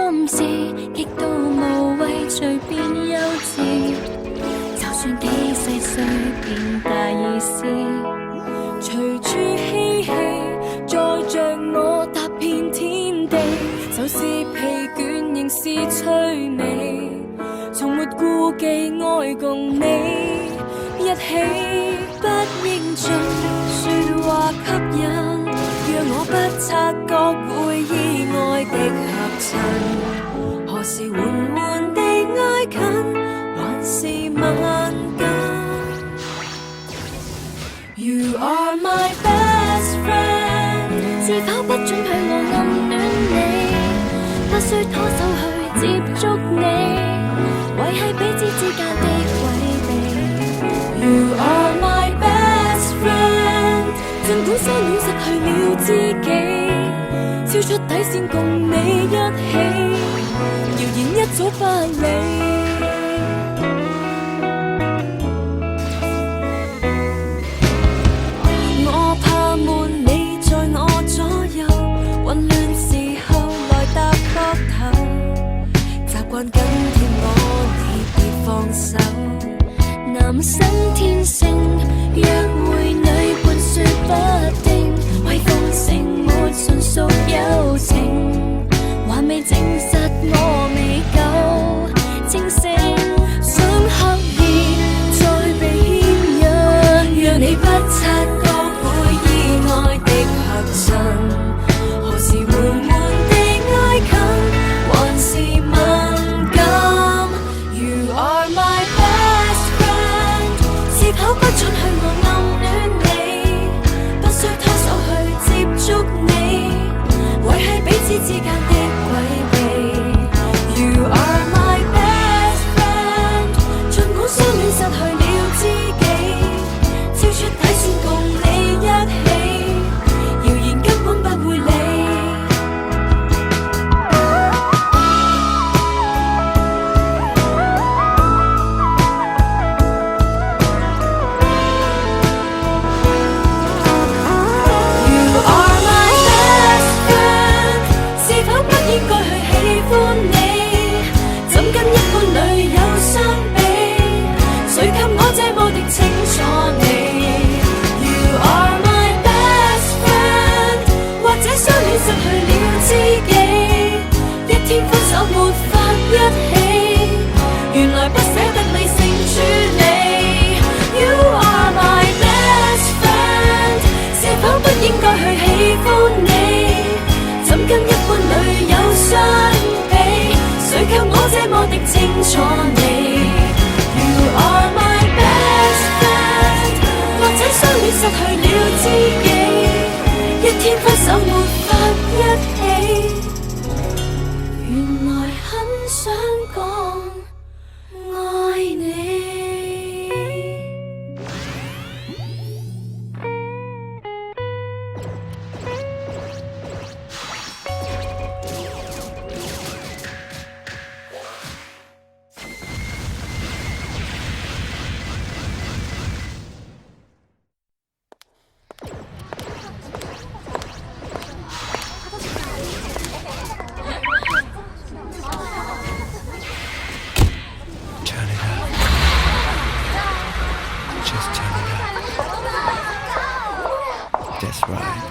心事，極度無謂隨便幼稚。就算幾細碎變大意思，隨處嬉戲，載着我踏遍天地。就是疲倦仍是趣味，從沒顧忌愛共你一起。不應盡説話吸引，讓我不察覺會意外的合襯。何時緩緩地挨近，還是吻緊 You are my best friend， 是否不准許我暗戀你？不需拖手去接觸你，維繫彼此之間的詭秘。You are my best friend， 儘管相戀失去了知己，超出底線共你一起，謠言一早不理。我怕悶你在我左右，混亂時候來搭膊頭，習慣緊貼我你別放手。男生天性約會女伴說不定，為奉承沒純屬友情，還未證實我未夠清醒，想刻意再被牽引，讓你不察覺會意外的合襯。何時緩緩地挨近，還是敏感 You are my best friend， 是否不准許我暗戀你？不需拖手去接觸你，維繫彼此之間的詭秘。You are my best friend， 儘管相戀失去了知己，超出底線共你一起，謠言根本不會理。You are my best friend， 是否不應該去喜歡你？怎跟一般女友相比？誰給我這麼的清楚你 ？You are my best friend， 或者相戀失去了知己，一天分手沒法一起，原來不捨得理性處理。You are my best friend， 是否不應該去喜歡你？怎跟一般女友相比？誰給我這麼的清楚你 ？You are my best friend， 或者相戀失去了知己，一天分手沒法一起，原來很想講愛你。Turn it up. Just turn it up. That's right.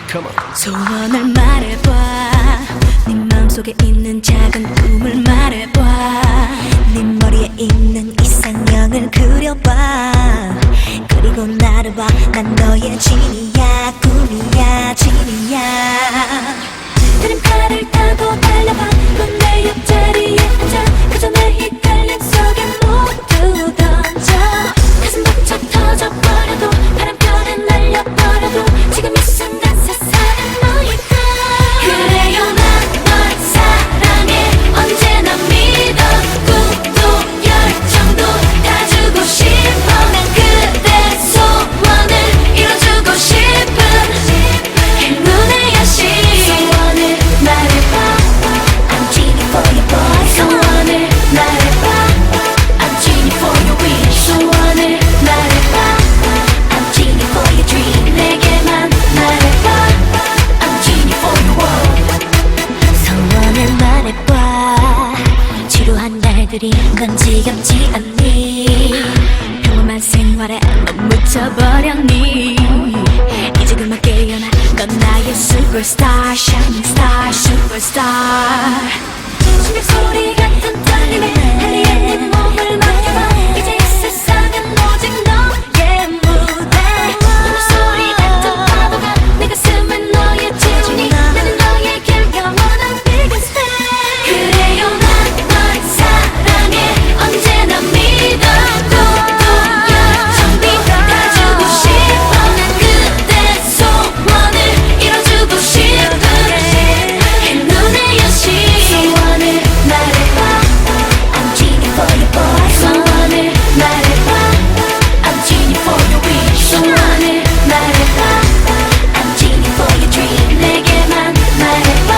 Come on. 소원을 말해봐, 네 마음속에 있는 작은 꿈을 말해봐, 네 머리에 있는 이상형을 그려봐. 그리고 나를 봐, 난 너의 진이야, 꿈이야, 진이야. 그림카를 타고 달려봐, 넌 내 옆자리에 앉아. 그저 내 헷갈림 속에 모두 던져. 가슴 벅차 터져버려도, 바람결에 날려버려도, 지금 이 순간 세상은 너일까. 그래요 난 널 사랑해, 언제나 믿어. 꿈도 열정도 다 주고 싶어. 난 그대 소원을 이뤄주고 싶은 행운의 여신. 소원을 말해봐. 그리 난 지겹지 않니 평범한 생활에 넌 묻혀버렸니 이제 그만 깨어나 넌 나의 superstar shining star superstar 심장 소리 같은 떨림에 헬리에 내 몸을 맡겨봐 이제 이 세상은 오직 너의 무대 소리 같은 파도가 내 가슴에 너의 지문이 나는 너에게 영원한 biggest fan 그래요 난 널 사랑해 언제나 믿어 또 열정비 다 주고 싶어 난 그대 소원을 이뤄주고 싶은 눈의 여신 소원을 말해봐 I'm genie for your boy 소원을 말해봐 I'm genie for your wish 소원을 말해봐 I'm genie for your dream 내게만 말해봐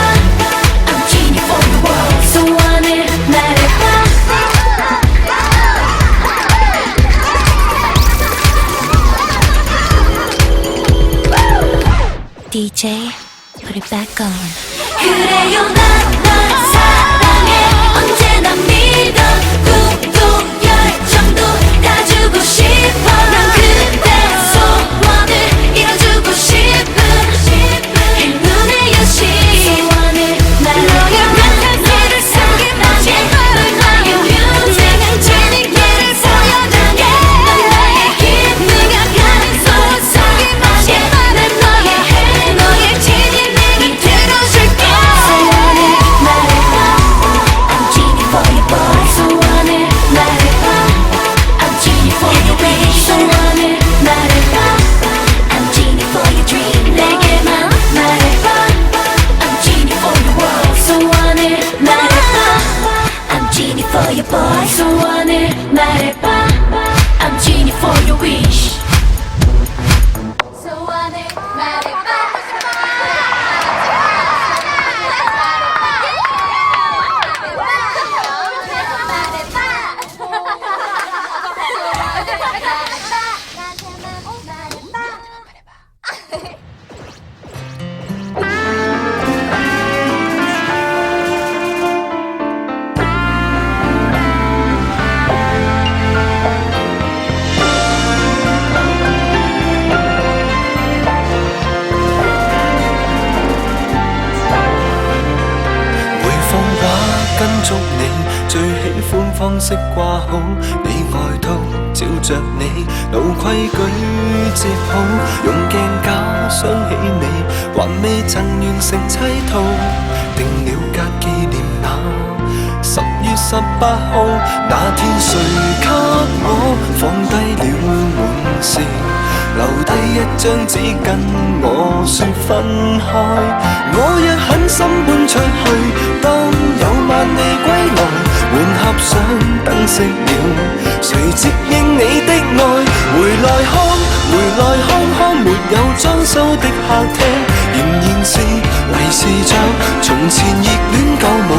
I'm genie for your world 소원을 말해봐 DJ put it back on 그래요 난 널 사랑해 언제나 믿어 꿈도 열정도 다 주고 싶어 난 그대 소원을 이뤄주고 싶은 눈의 여신 소원을 말해 너의 빛을 숨김없이 널 나의 뮤직 진리를 보여줄게 넌 나의 기쁘가 가는 소원 숨김없이 난 너의 해 너의 진리를 들어줄게 소원을 말해봐 I'm genie for your boy 소원을 말해봐 I'm genie for your wish 소원을 말해봐 I'm genie for your dream 내게만 말해봐 I'm genie for your world 소원을 말해봐 I'm genie for your boy 소원을 말해봐 I'm genie for your wish 소원을 말해봐每放畫跟足你，最喜歡方式掛好你外套，照着你老規矩接好，用鏡架鑲起你，還未曾完成砌圖，定了格紀念那10月18號那天，誰給我放低了滿是？留低一張紙跟我說分開，我若狠心搬出去，當有萬里歸來，換合上燈熄了，誰接應你的愛？回來看看沒有裝修的客廳，仍然是維持着從前熱戀舊模